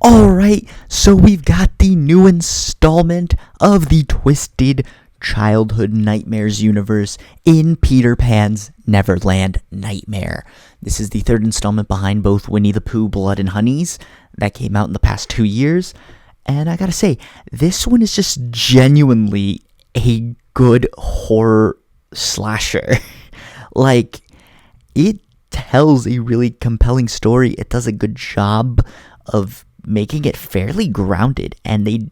Alright, so we've got the new installment of the Twisted Childhood Nightmares universe in Peter Pan's Neverland Nightmare. This is the third installment behind both Winnie the Pooh, Blood and Honeys that came out in the past 2 years. And I gotta say, this one is just genuinely a good horror slasher. Like, it tells a really compelling story. It does a good job of making it fairly grounded, and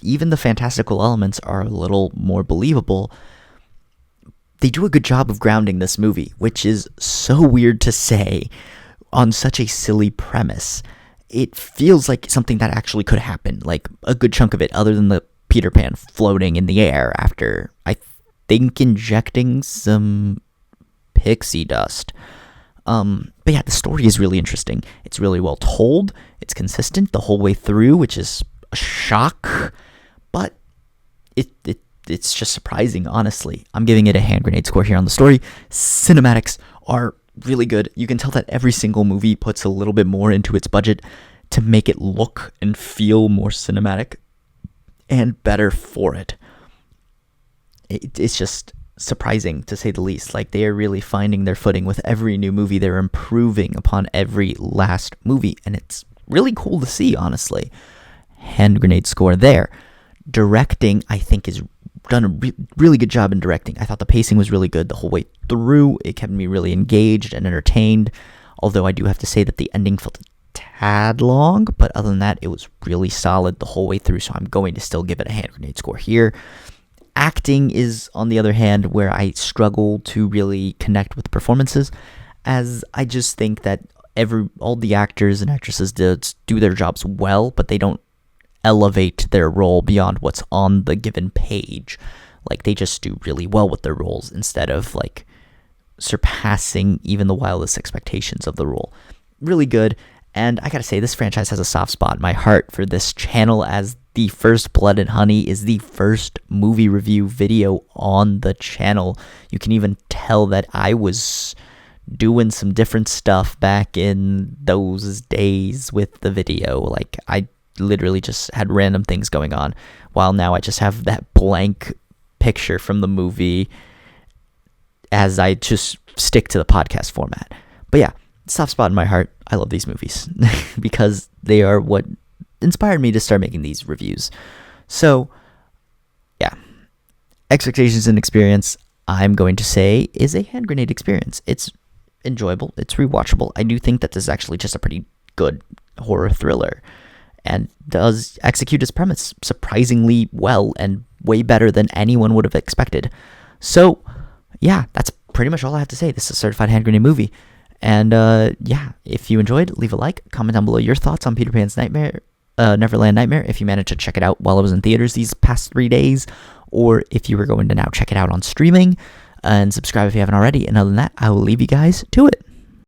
even the fantastical elements are a little more believable. They do a good job of grounding this movie, which is so weird to say on such a silly premise. It feels like something that actually could happen, like a good chunk of it, other than the Peter Pan floating in the air after, I think, injecting some pixie dust. But yeah, the story is really interesting. It's really well told. It's consistent the whole way through, which is a shock. But it's just surprising, honestly. I'm giving it a hand grenade score here on the story. Cinematics are really good. You can tell that every single movie puts a little bit more into its budget to make it look and feel more cinematic and better for it. It's just surprising, to say the least. Like, they are really finding their footing with every new movie. They're improving upon every last movie, and it's really cool to see, honestly. Hand grenade score there. Directing, I think, is done a really good job in directing. I thought the pacing was really good the whole way through. It kept me really engaged and entertained, although I do have to say that the ending felt a tad long, but other than that, it was really solid the whole way through, so I'm going to still give it a hand grenade score here. Acting is, on the other hand, where I struggle to really connect with performances, as I just think that all the actors and actresses do their jobs well, but they don't elevate their role beyond what's on the given page. Like, they just do really well with their roles instead of, like, surpassing even the wildest expectations of the role. Really good. And I gotta say, this franchise has a soft spot in my heart for this channel, as the first Blood and Honey is the first movie review video on the channel. You can even tell that I was doing some different stuff back in those days with the video. Like, I literally just had random things going on, while now I just have that blank picture from the movie as I just stick to the podcast format. But yeah, soft spot in my heart. I love these movies because they are what inspired me to start making these reviews. So yeah, expectations and experience, I'm going to say, is a hand grenade experience. It's enjoyable. It's rewatchable. I do think that this is actually just a pretty good horror thriller and does execute its premise surprisingly well and way better than anyone would have expected. So yeah, that's pretty much all I have to say. This is a certified hand grenade movie. And yeah, if you enjoyed, leave a like, comment down below your thoughts on Peter Pan's Neverland Nightmare, if you managed to check it out while it was in theaters these past 3 days, or if you were going to now check it out on streaming, and subscribe if you haven't already. And other than that, I will leave you guys to it.